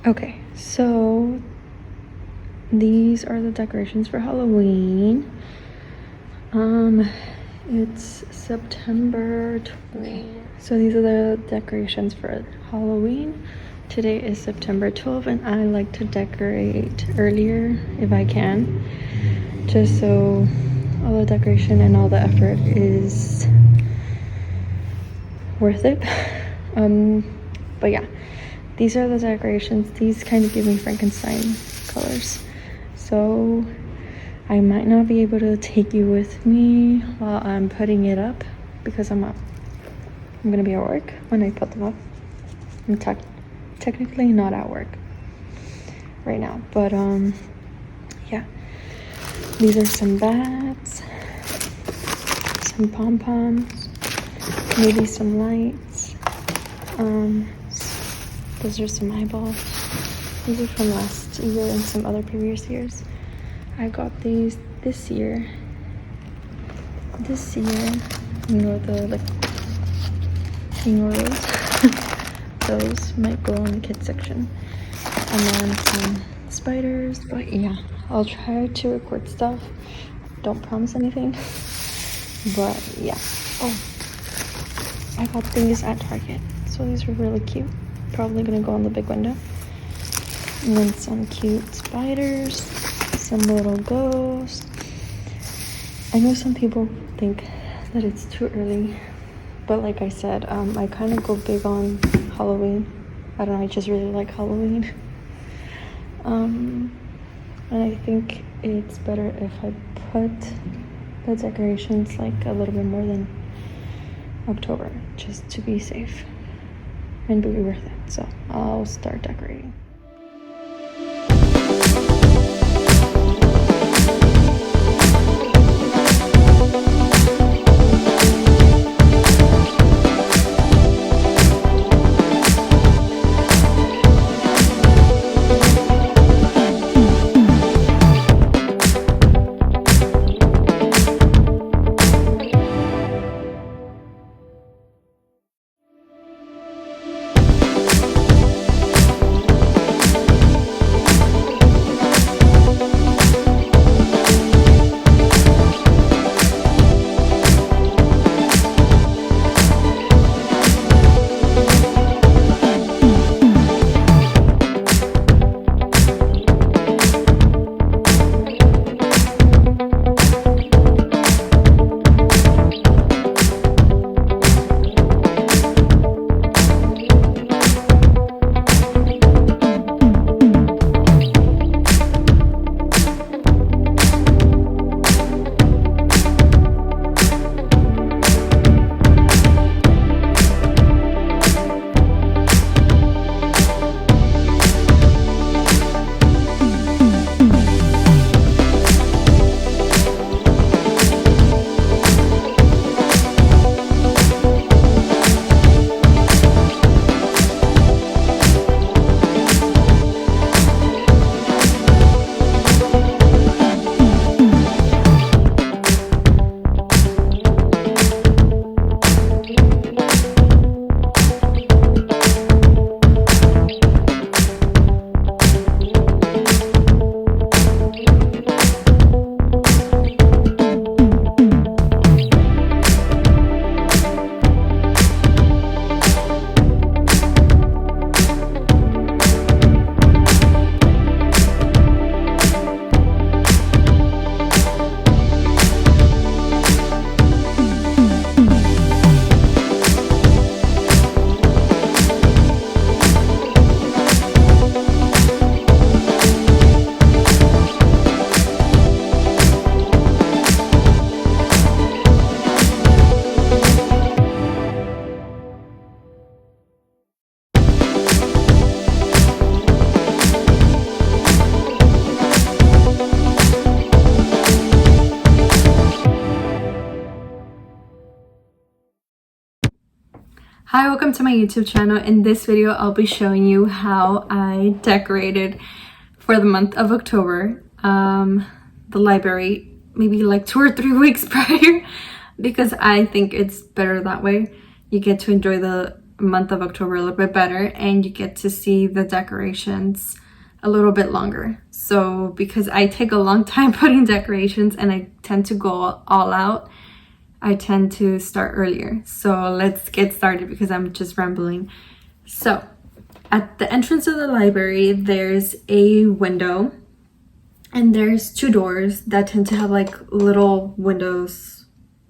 Okay, so these are the decorations for Halloween. It's September 20th. So these are the decorations for Halloween. Today is September 12th, and I like to decorate earlier if I can, just so all the decoration and all the effort is worth it. But yeah, these are the decorations. These kind of give me Frankenstein colors, so I might not be able to take you with me while I'm putting it up because I'm gonna be at work when I put them up. I'm technically not at work right now, but yeah, these are some bats, some pom-poms, maybe some lights. Those are some eyeballs. These are from last year and some other previous years. I got these this year. You know, the like, you know those? Those might go in the kids section. And then some spiders, but yeah, I'll try to record stuff. Don't promise anything, but yeah. Oh, I got these at Target, so these are really cute. Probably gonna go on the big window. And then some cute spiders, some little ghosts. I know some people think that it's too early, but like I said, I kind of go big on Halloween. I don't know, I just really like Halloween. And I think it's better if I put the decorations like a little bit more than October, just to be safe and be worth it. So I'll start decorating. Hi, welcome to my YouTube channel. In this video, I'll be showing you how I decorated for the month of October, the library, maybe like 2 or 3 weeks prior, because I think it's better that way. You get to enjoy the month of October a little bit better, and you get to see the decorations a little bit longer. So because I take a long time putting decorations and I tend to go all out, I tend to start earlier. So let's get started because I'm just rambling. So at the entrance of the library, there's a window and there's 2 doors that tend to have like little windows,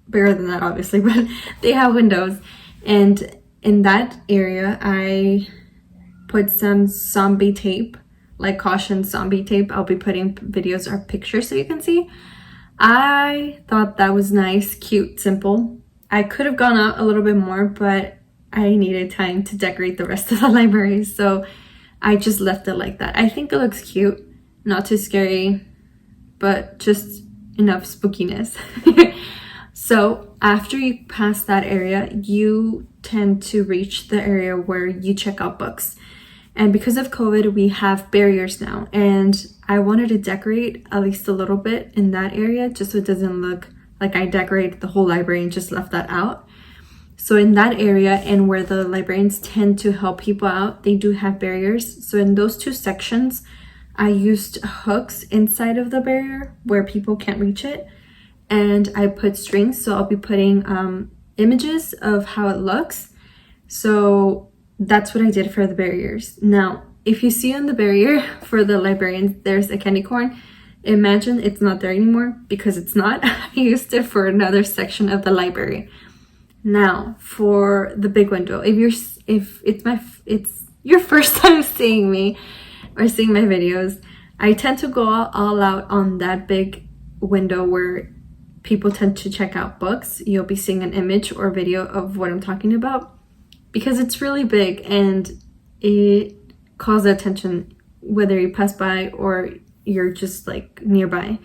bigger than that obviously, but they have windows. And in that area, I put some zombie tape, like caution zombie tape. I'll be putting videos or pictures so you can see. I thought that was nice, cute, simple. I could have gone out a little bit more, but I needed time to decorate the rest of the library, so I just left it like that. I think it looks cute, not too scary, but just enough spookiness. So after you pass that area, you tend to reach the area where you check out books. And because of COVID, we have barriers now. And I wanted to decorate at least a little bit in that area, just so it doesn't look like I decorated the whole library and just left that out. So in that area and where the librarians tend to help people out, they do have barriers. So in those 2 sections, I used hooks inside of the barrier where people can't reach it. And I put strings, so I'll be putting images of how it looks. So that's what I did for the barriers. Now, if you see on the barrier for the librarians, there's a candy corn. Imagine it's not there anymore because it's not. I used it for another section of the library. Now, for the big window, if it's your first time seeing me or seeing my videos, I tend to go all out on that big window where people tend to check out books. You'll be seeing an image or video of what I'm talking about, because it's really big and it calls attention whether you pass by or you're just like nearby.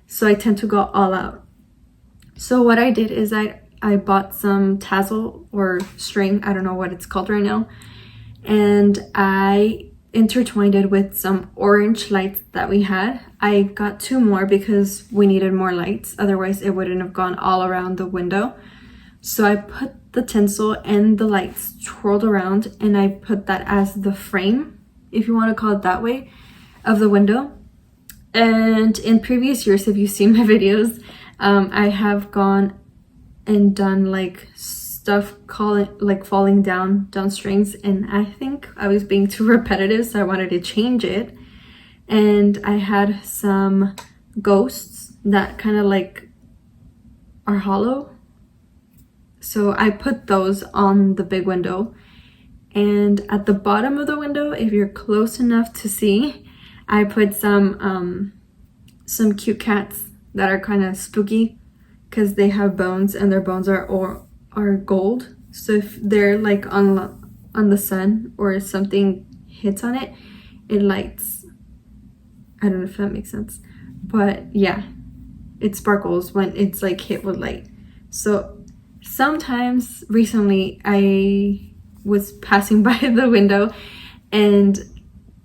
So I tend to go all out. So what I did is I bought some tassel or string, I don't know what it's called right now, and I intertwined it with some orange lights that we had. I got 2 more because we needed more lights, otherwise it wouldn't have gone all around the window. So I put the tinsel and the lights twirled around, and I put that as the frame, if you want to call it that way, of the window. And in previous years, if you've seen my videos, I have gone and done like stuff falling down strings, and I think I was being too repetitive, so I wanted to change it. And I had some ghosts that kind of like are hollow, so I put those on the big window. And at the bottom of the window, if you're close enough to see, I put some cute cats that are kind of spooky because they have bones, and their bones are gold. So if they're like on the sun or if something hits on it, it lights. I don't know if that makes sense, but yeah, it sparkles when it's like hit with light. So sometimes recently I was passing by the window and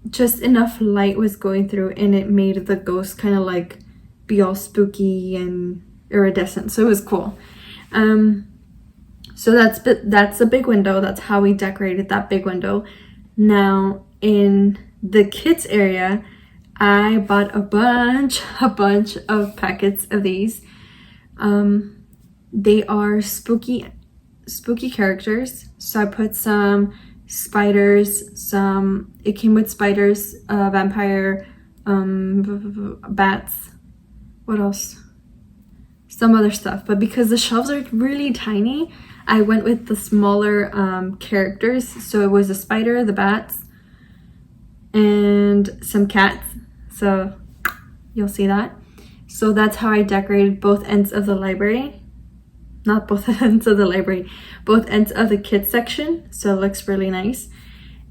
just enough light was going through, and it made the ghost kind of like be all spooky and iridescent, so it was cool. So that's a big window. That's how we decorated that big window. Now in the kids area, I bought a bunch of packets of these. They are spooky characters. So I put some spiders, it came with spiders, vampire, bats, what else? Some other stuff. But because the shelves are really tiny, I went with the smaller characters. So it was a spider, the bats, and some cats. So you'll see that. So that's how I decorated both ends of the library. Not both ends of the library, both ends of the kids section. So it looks really nice.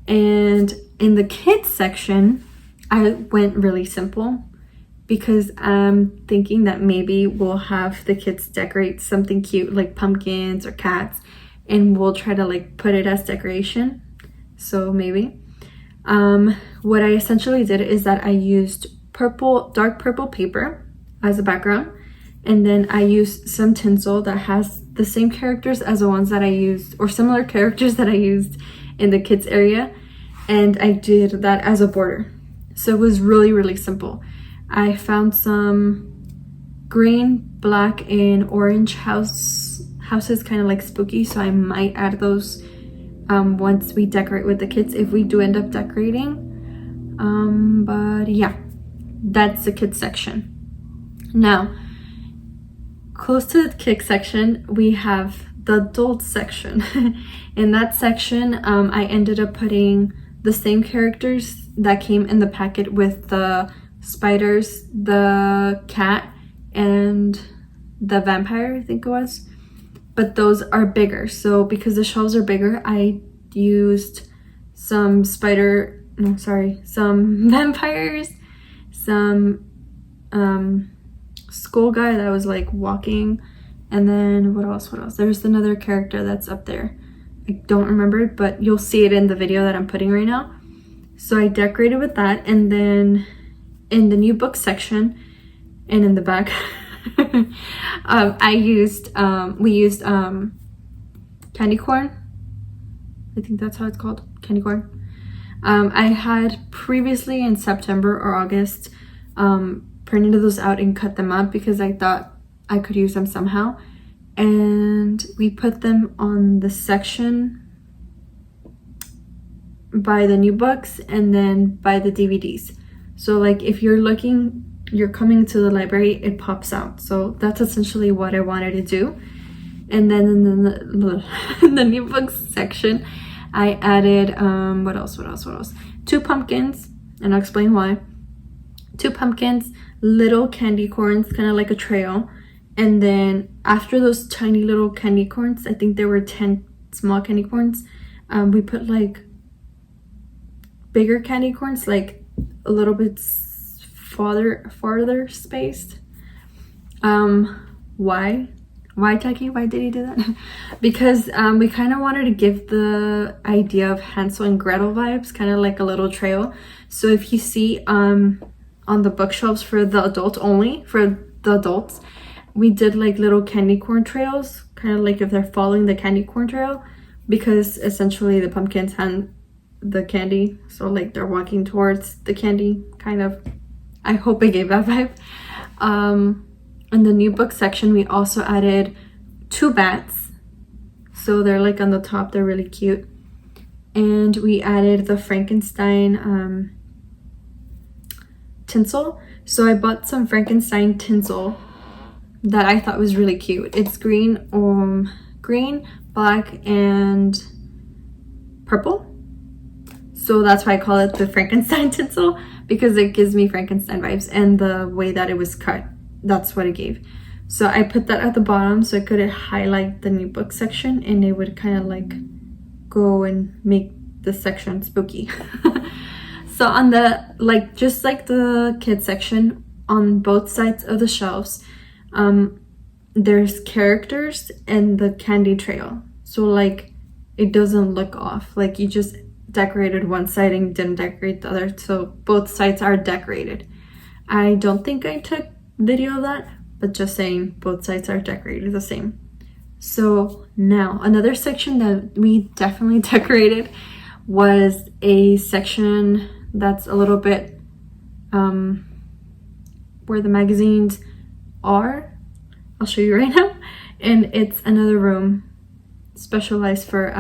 And in the kids section, I went really simple because I'm thinking that maybe we'll have the kids decorate something cute like pumpkins or cats, and we'll try to like put it as decoration. So maybe. What I essentially did is that I used dark purple paper as a background, And then I used some tinsel that has the same characters as the ones that I used, or similar characters that I used in the kids area. And I did that as a border. So it was really, really simple. I found some green, black, and orange houses, kind of like spooky. So I might add those once we decorate with the kids, if we do end up decorating. But yeah, that's the kids section. Now, close to the kids section, we have the adult section. In that section, I ended up putting the same characters that came in the packet with the spiders, the cat, and the vampire, I think it was. But those are bigger. So because the shelves are bigger, I used some some vampires, some skull guy that was like walking, and then what else? There's another character that's up there. I don't remember it, but you'll see it in the video that I'm putting right now. So I decorated with that, and then in the new book section and in the back, we used candy corn. I think that's how it's called, candy corn. I had previously in September or August printed those out and cut them up because I thought I could use them somehow. And we put them on the section by the new books and then by the DVDs. So like if you're coming to the library, it pops out. So that's essentially what I wanted to do. And then in the new books section, I added what else? 2 pumpkins, and I'll explain why. 2 pumpkins, little candy corns, kind of like a trail. And then after those tiny little candy corns, I think there were 10 small candy corns, we put like bigger candy corns, like a little bit farther spaced. Why, Taki? Why did he do that? Because we kind of wanted to give the idea of Hansel and Gretel vibes, kind of like a little trail. So if you see on the bookshelves for the adults, we did like little candy corn trails, kind of like if they're following the candy corn trail, because essentially the pumpkins hand the candy, so like they're walking towards the candy, kind of. I hope I gave that vibe. In the new book section, we also added 2 bats. So they're like on the top, they're really cute. And we added the Frankenstein tinsel. So I bought some Frankenstein tinsel that I thought was really cute. It's green, black, and purple. So that's why I call it the Frankenstein tinsel, because it gives me Frankenstein vibes, and the way that it was cut, that's what it gave. So I put that at the bottom so I could highlight the new book section, and it would kind of like go and make the section spooky. So on the, like, just like the kids section, on both sides of the shelves, there's characters and the candy trail. So like it doesn't look off, like you just decorated one side and didn't decorate the other. So both sides are decorated. I don't think I took video of that, but just saying, both sides are decorated the same. So now another section that we definitely decorated was a section that's a little bit where the magazines are. I'll show you right now. And it's another room specialized for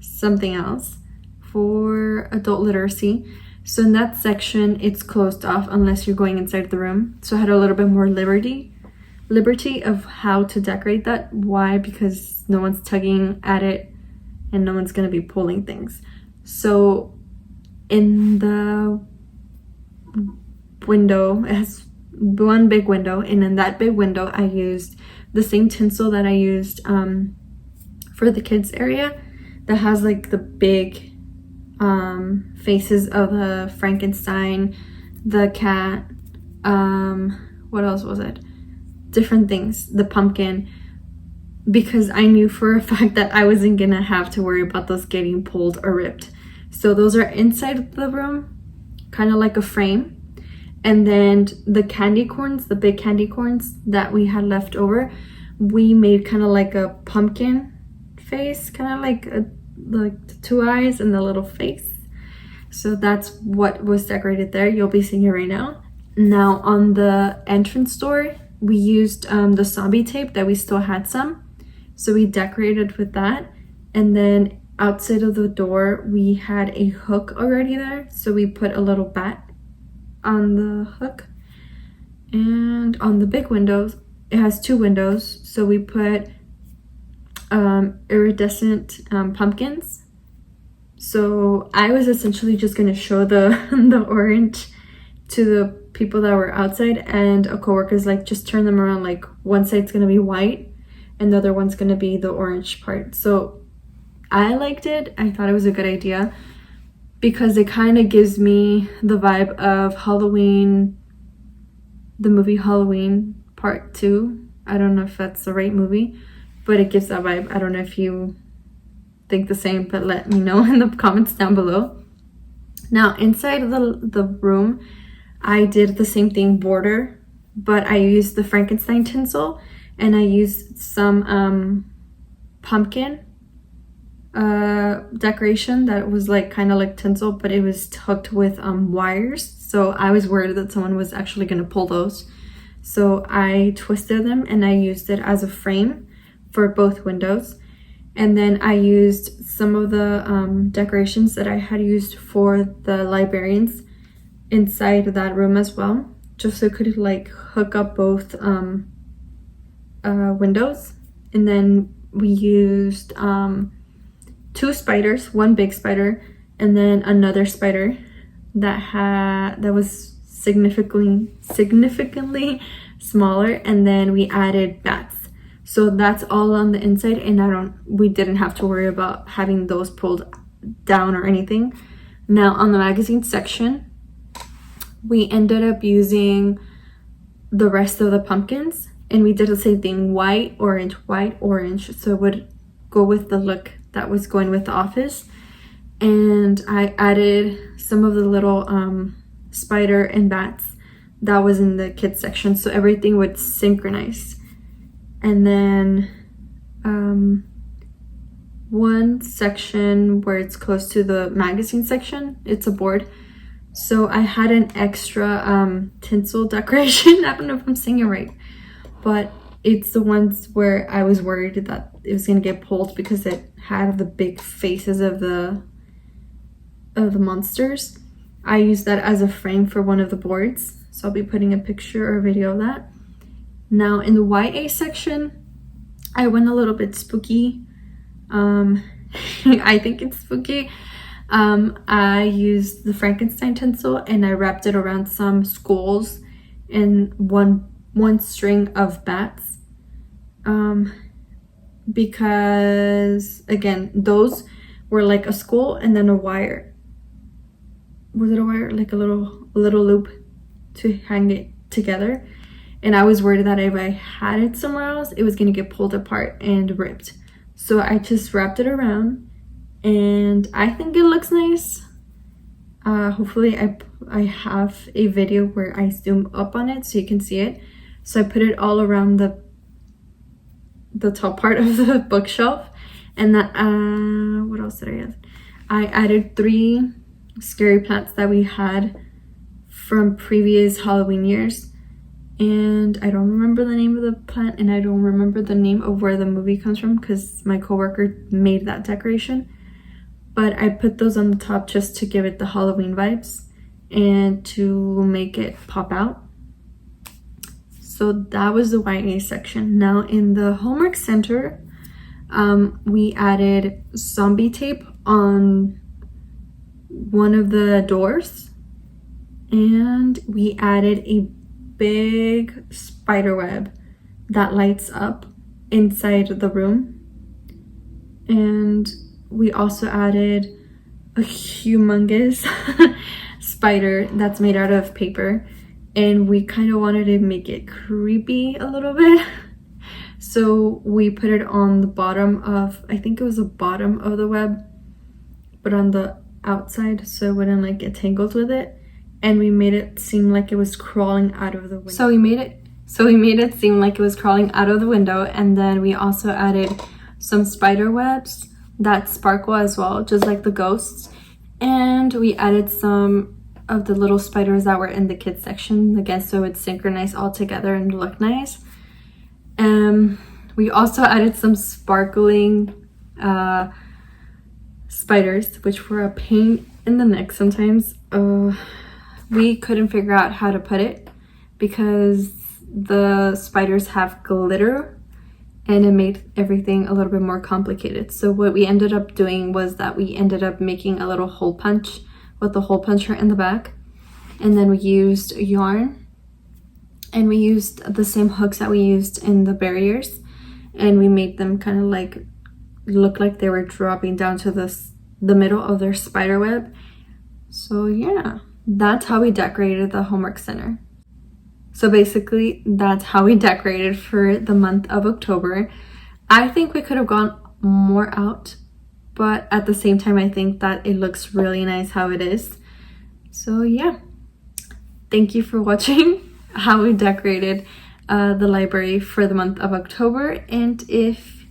something else, for adult literacy. So in that section, it's closed off unless you're going inside the room. So I had a little bit more liberty of how to decorate that. Why? Because no one's tugging at it and no one's gonna be pulling things. So in the window, it has one big window, and in that big window I used the same tinsel that I used for the kids area, that has like the big faces of the Frankenstein, the cat, what else was it, different things, the pumpkin, because I knew for a fact that I wasn't gonna have to worry about those getting pulled or ripped. So those are inside the room, kind of like a frame. And then the candy corns, the big candy corns that we had left over, we made kind of like a pumpkin face, kind of like the two eyes and the little face. So that's what was decorated there. You'll be seeing it right now. Now on the entrance door, we used the zombie tape that we still had some. So we decorated with that. And then outside of the door, we had a hook already there. So we put a little bat on the hook. And on the big windows, it has two windows. So we put iridescent pumpkins. So I was essentially just going to show the orange to the people that were outside, and a coworker's like, just turn them around, like one side's going to be white and the other one's going to be the orange part. So I liked it. I thought it was a good idea because it kind of gives me the vibe of Halloween, the movie Halloween Part 2. I don't know if that's the right movie, but it gives that vibe. I don't know if you think the same, but let me know in the comments down below. Now inside of the room, I did the same thing, border, but I used the Frankenstein tinsel, and I used some pumpkin decoration that was like kind of like tinsel, but it was hooked with wires. So I was worried that someone was actually going to pull those. So I twisted them and I used it as a frame for both windows. And then I used some of the decorations that I had used for the librarians inside that room as well, just so it could like hook up both windows. And then we used two spiders, one big spider and then another spider that was significantly smaller, and then we added bats. So that's all on the inside, and we didn't have to worry about having those pulled down or anything. Now on the magazine section, we ended up using the rest of the pumpkins, and we did the same thing, white, orange, so it would go with the look that was going with the office. And I added some of the little spider and bats that was in the kids section, so everything would synchronize. And then one section where it's close to the magazine section, it's a board. So I had an extra tinsel decoration. I don't know if I'm saying it right, but it's the ones where I was worried that it was gonna get pulled because it had the big faces of the monsters. I used that as a frame for one of the boards, so I'll be putting a picture or a video of that. Now in the YA section, I went a little bit spooky. I think it's spooky. I used the Frankenstein tinsel and I wrapped it around some skulls and one string of bats. Because again, those were like a skull and then a wire. Was it a wire? Like a little loop to hang it together. And I was worried that if I had it somewhere else, it was gonna get pulled apart and ripped. So I just wrapped it around, and I think it looks nice. Hopefully I have a video where I zoom up on it so you can see it. So I put it all around the top part of the bookshelf. And that what else did I add? I added 3 scary plants that we had from previous Halloween years. And I don't remember the name of the plant, and I don't remember the name of where the movie comes from because my coworker made that decoration. But I put those on the top just to give it the Halloween vibes and to make it pop out. So that was the YA section. Now in the Hallmark Center, we added zombie tape on one of the doors, and we added a big spider web that lights up inside the room. And we also added a humongous spider that's made out of paper, and we kind of wanted to make it creepy a little bit. So we put it on the bottom of, I think it was the bottom of the web, but on the outside so it wouldn't like get tangled with it. and we made it seem like it was crawling out of the window. So we made it seem like it was crawling out of the window, and then we also added some spider webs that sparkle as well, just like the ghosts. And we added some of the little spiders that were in the kids section, again, so it would synchronize all together and look nice. We also added some sparkling spiders, which were a pain in the neck sometimes. We couldn't figure out how to put it because the spiders have glitter, and it made everything a little bit more complicated. So what we ended up doing was that we ended up making a little hole punch with the hole puncher in the back, and then we used yarn, and we used the same hooks that we used in the barriers, and we made them kind of like look like they were dropping down to the middle of their spider web. So yeah, that's how we decorated the Hallmark Center. So basically, that's how we decorated for the month of October. I think we could have gone more out, but at the same time, I think that it looks really nice how it is. So yeah, thank you for watching how we decorated the library for the month of October. And if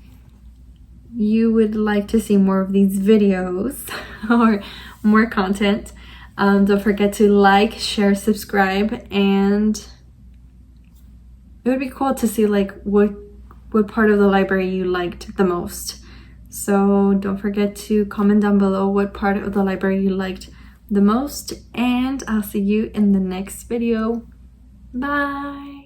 you would like to see more of these videos or more content, don't forget to like, share, subscribe, and it would be cool to see like what part of the library you liked the most. So don't forget to comment down below what part of the library you liked the most, and I'll see you in the next video. Bye.